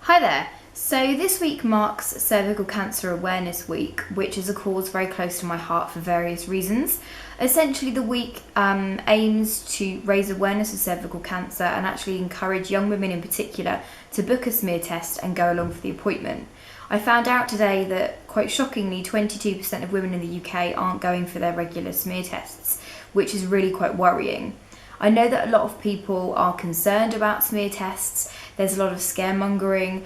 Hi there. So this week marks Cervical Cancer Awareness Week, which is a cause very close to my heart for various reasons. Essentially, the week aims to raise awareness of cervical cancer and actually encourage young women in particular to book a smear test and go along for the appointment. I found out today that, quite shockingly, 22% of women in the UK aren't going for their regular smear tests, which is really quite worrying. I know that a lot of people are concerned about smear tests. There's a lot of scaremongering.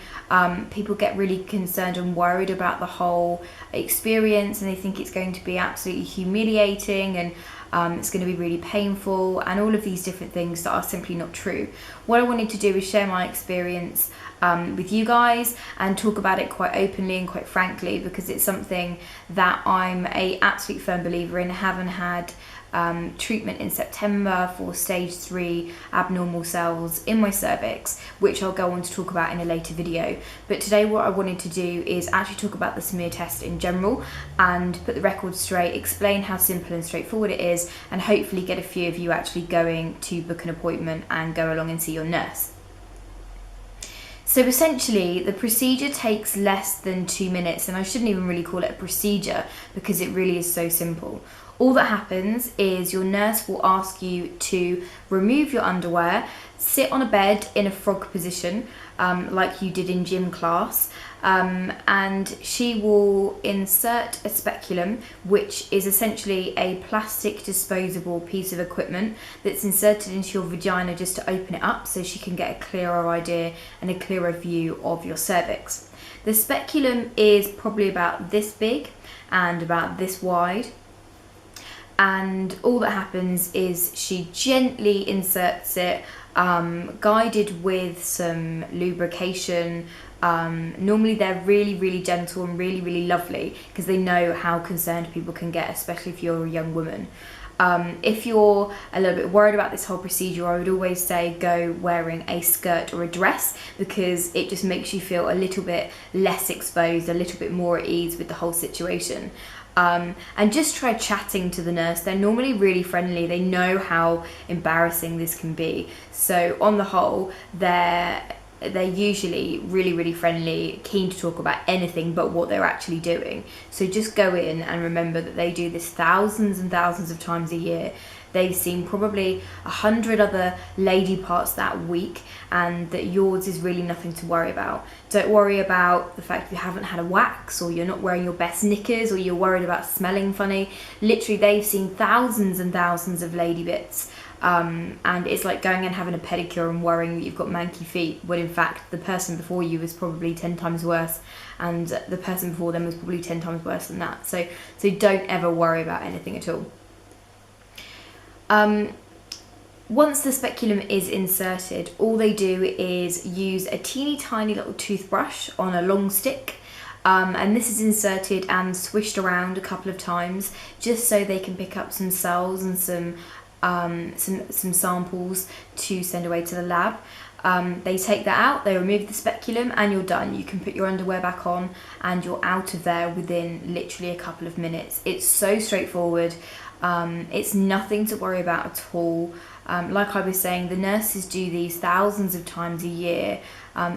People get really concerned and worried about the whole experience, and they think it's going to be absolutely humiliating and it's going to be really painful and all of these different things that are simply not true. What I wanted to do is share my experience with you guys and talk about it quite openly and quite frankly, because it's something that I'm an absolute firm believer in. Having had treatment in September for stage 3 abnormal cells in my cervix, which I'll go on to talk about in a later video. But today what I wanted to do is actually talk about the smear test in general and put the record straight, explain how simple and straightforward it is, and hopefully get a few of you actually going to book an appointment and go along and see your nurse. So essentially, the procedure takes less than 2 minutes, and I shouldn't even really call it a procedure because it really is so simple. All that happens is your nurse will ask you to remove your underwear, sit on a bed in a frog position, like you did in gym class, and she will insert a speculum, which is essentially a plastic disposable piece of equipment that's inserted into your vagina just to open it up so she can get a clearer idea and a clearer view of your cervix. The speculum is probably about this big and about this wide. And all that happens is she gently inserts it, guided with some lubrication. Normally they're really gentle and really lovely because they know how concerned people can get, especially if you're a young woman. If you're a little bit worried about this whole procedure, I would always say go wearing a skirt or a dress, because it just makes you feel a little bit less exposed, a little bit more at ease with the whole situation. And just try chatting to the nurse. They're normally really friendly. They know how embarrassing this can be. So on the whole, they're usually really friendly, keen to talk about anything but what they're actually doing. So just go in and remember that they do this thousands and thousands of times a year. They've seen probably 100 other lady parts that week, and that yours is really nothing to worry about. Don't worry about the fact you haven't had a wax, or you're not wearing your best knickers, or you're worried about smelling funny. Literally, they've seen thousands and thousands of lady bits. And it's like going and having a pedicure and worrying that you've got manky feet, when in fact the person before you was probably 10 times worse, and the person before them was probably 10 times worse than that. So don't ever worry about anything at all. Once the speculum is inserted, all they do is use a teeny tiny little toothbrush on a long stick, and this is inserted and swished around a couple of times just so they can pick up some cells and some samples to send away to the lab. They take that out, they remove the speculum, and you're done. You can put your underwear back on and you're out of there within literally a couple of minutes. It's so straightforward. It's nothing to worry about at all. Like I was saying, the nurses do these thousands of times a year,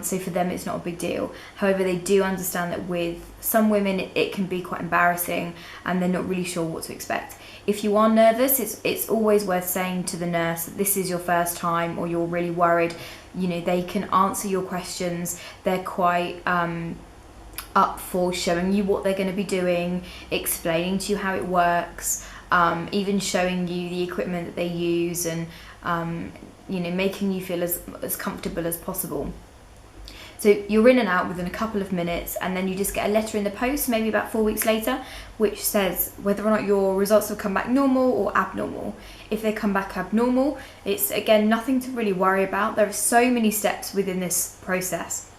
so for them it's not a big deal. However, they do understand that with some women it can be quite embarrassing and they're not really sure what to expect. If you are nervous, it's always worth saying to the nurse that this is your first time or you're really worried. You know, they can answer your questions. They're quite up for showing you what they're going to be doing, explaining to you how it works, even showing you the equipment that they use, and making you feel as comfortable as possible. So you're in and out within a couple of minutes, and then you just get a letter in the post, maybe about 4 weeks later, which says whether or not your results have come back normal or abnormal. If they come back abnormal, it's again nothing to really worry about. There are so many steps within this process.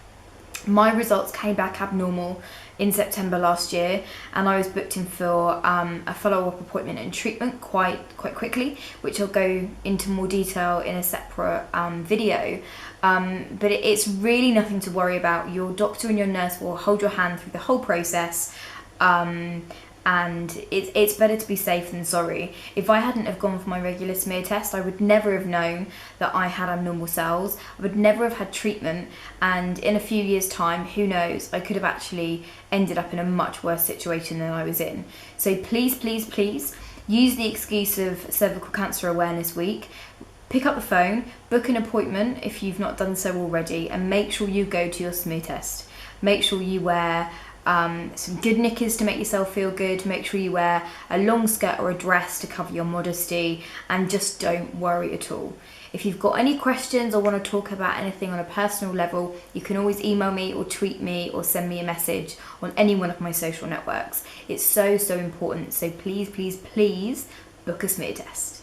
My results came back abnormal in September last year, and I was booked in for a follow-up appointment and treatment quite quickly, which I'll go into more detail in a separate video. But it's really nothing to worry about. Your doctor and your nurse will hold your hand through the whole process, and it's better to be safe than sorry. If I hadn't have gone for my regular smear test, I would never have known that I had abnormal cells. I would never have had treatment, and in a few years' time, who knows, I could have actually ended up in a much worse situation than I was in. So please, please, please use the excuse of Cervical Cancer Awareness Week. Pick up the phone, book an appointment if you've not done so already, and make sure you go to your smear test. Make sure you wear some good knickers to make yourself feel good. Make sure you wear a long skirt or a dress to cover your modesty, and just don't worry at all. If you've got any questions or want to talk about anything on a personal level, you can always email me or tweet me or send me a message on any one of my social networks. It's so important. So please, please, please book a smear test.